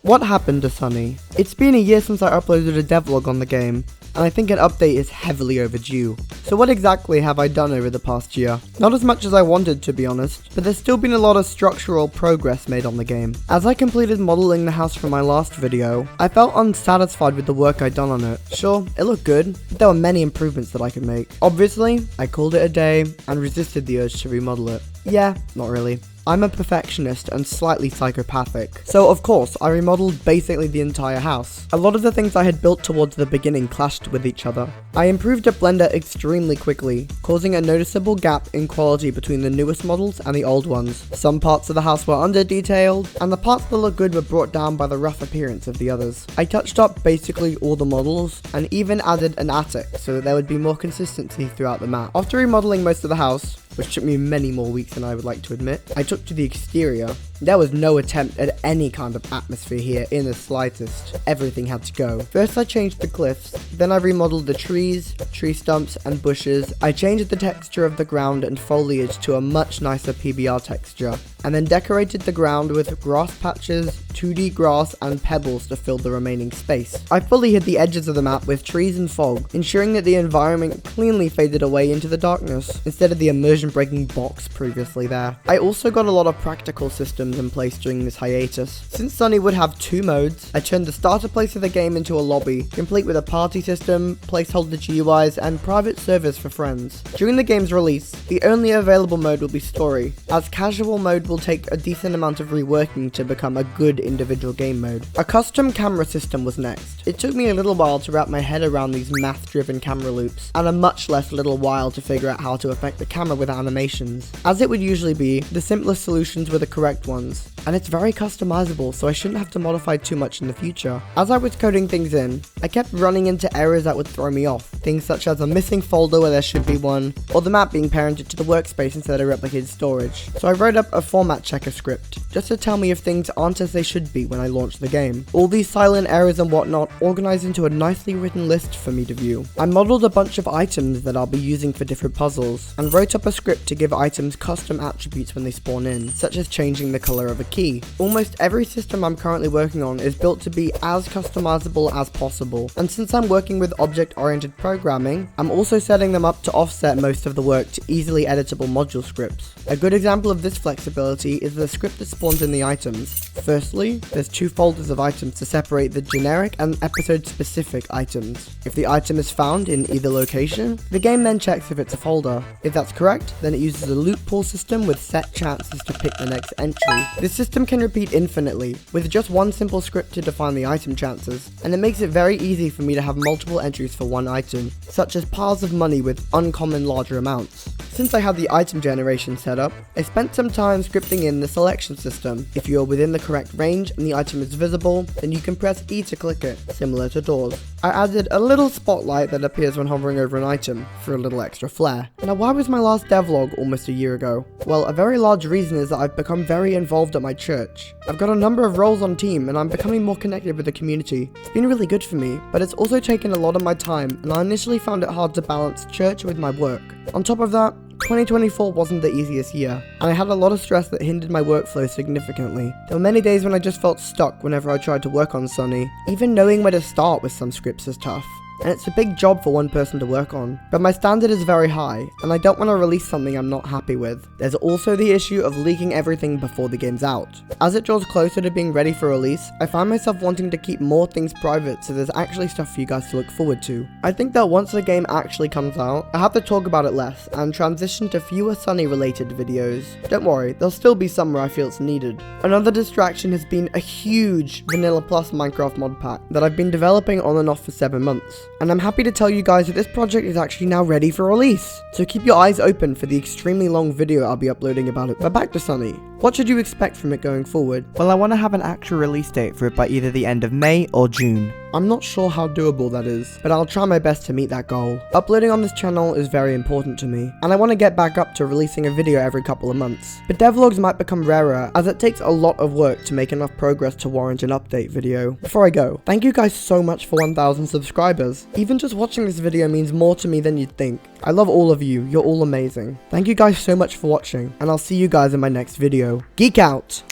What happened to Sunny? It's been a year since I uploaded a devlog on the game, and I think an update is heavily overdue. So what exactly have I done over the past year? Not as much as I wanted, to be honest, but there's still been a lot of structural progress made on the game. As I completed modeling the house from my last video, I felt unsatisfied with the work I'd done on it. Sure, it looked good, but there were many improvements that I could make. Obviously, I called it a day and resisted the urge to remodel it. Yeah, not really. I'm a perfectionist and slightly psychopathic, so of course I remodeled basically the entire house. A lot of the things I had built towards the beginning clashed with each other. I improved the blender extremely quickly, causing a noticeable gap in quality between the newest models and the old ones. Some parts of the house were under-detailed, and the parts that looked good were brought down by the rough appearance of the others. I touched up basically all the models, and even added an attic so that there would be more consistency throughout the map. After remodeling most of the house, which took me many more weeks than I would like to admit, I took to the exterior. There was no attempt at any kind of atmosphere here in the slightest. Everything had to go. First I changed the cliffs, then I remodeled the trees, tree stumps and bushes. I changed the texture of the ground and foliage to a much nicer PBR texture, and then decorated the ground with grass patches, 2D grass and pebbles to fill the remaining space. I fully hid the edges of the map with trees and fog, ensuring that the environment cleanly faded away into the darkness, instead of the immersion breaking box previously there. I also got a lot of practical systems in place during this hiatus. Since Sunny would have 2 modes, I turned the starter place of the game into a lobby, complete with a party system, placeholder GUIs, and private servers for friends. During the game's release, the only available mode will be story, as casual mode will take a decent amount of reworking to become a good individual game mode. A custom camera system was next. It took me a little while to wrap my head around these math-driven camera loops, and a much less little while to figure out how to affect the camera with animations. As it would usually be, the simplest solutions were the correct ones, and it's very customizable, so I shouldn't have to modify too much in the future. As I was coding things in, I kept running into errors that would throw me off. Things such as a missing folder where there should be one, or the map being parented to the workspace instead of replicated storage. So I wrote up a format checker script, just to tell me if things aren't as they should be when I launch the game. All these silent errors and whatnot organized into a nicely written list for me to view. I modeled a bunch of items that I'll be using for different puzzles, and wrote up a script to give items custom attributes when they spawn in, such as changing the color of a key. Almost every system I'm currently working on is built to be as customizable as possible, and since I'm working with object-oriented programming, I'm also setting them up to offset most of the work to easily editable module scripts. A good example of this flexibility is the script that spawns in the items. Firstly, there's 2 folders of items to separate the generic and episode-specific items. If the item is found in either location, the game then checks if it's a folder. If that's correct, then it uses a loot pool system with set chances to pick the next entry. This system can repeat infinitely, with just one simple script to define the item chances, and it makes it very easy for me to have multiple entries for one item, such as piles of money with uncommon larger amounts. Since I had the item generation set up, I spent some time scripting in the selection system. If you are within the correct range and the item is visible, then you can press E to click it, similar to doors. I added a little spotlight that appears when hovering over an item, for a little extra flair. Now, why was my last devlog almost a year ago? Well, a very large reason is that I've become very involved at my church. I've got a number of roles on team, and I'm becoming more connected with the community. It's been really good for me, but it's also taken a lot of my time, and I initially found it hard to balance church with my work. On top of that, 2024 wasn't the easiest year, and I had a lot of stress that hindered my workflow significantly. There were many days when I just felt stuck whenever I tried to work on Sunny. Even knowing where to start with some scripts is tough, and it's a big job for one person to work on. But my standard is very high, and I don't want to release something I'm not happy with. There's also the issue of leaking everything before the game's out. As it draws closer to being ready for release, I find myself wanting to keep more things private so there's actually stuff for you guys to look forward to. I think that once the game actually comes out, I have to talk about it less and transition to fewer Sunny related videos. Don't worry, there'll still be some where I feel it's needed. Another distraction has been a huge Vanilla Plus Minecraft mod pack that I've been developing on and off for 7 months. And I'm happy to tell you guys that this project is actually now ready for release. So keep your eyes open for the extremely long video I'll be uploading about it. But back to Sunny. What should you expect from it going forward? Well, I want to have an actual release date for it by either the end of May or June. I'm not sure how doable that is, but I'll try my best to meet that goal. Uploading on this channel is very important to me, and I want to get back up to releasing a video every couple of months. But devlogs might become rarer, as it takes a lot of work to make enough progress to warrant an update video. Before I go, thank you guys so much for 1,000 subscribers. Even just watching this video means more to me than you'd think. I love all of you, you're all amazing. Thank you guys so much for watching, and I'll see you guys in my next video. Geek out!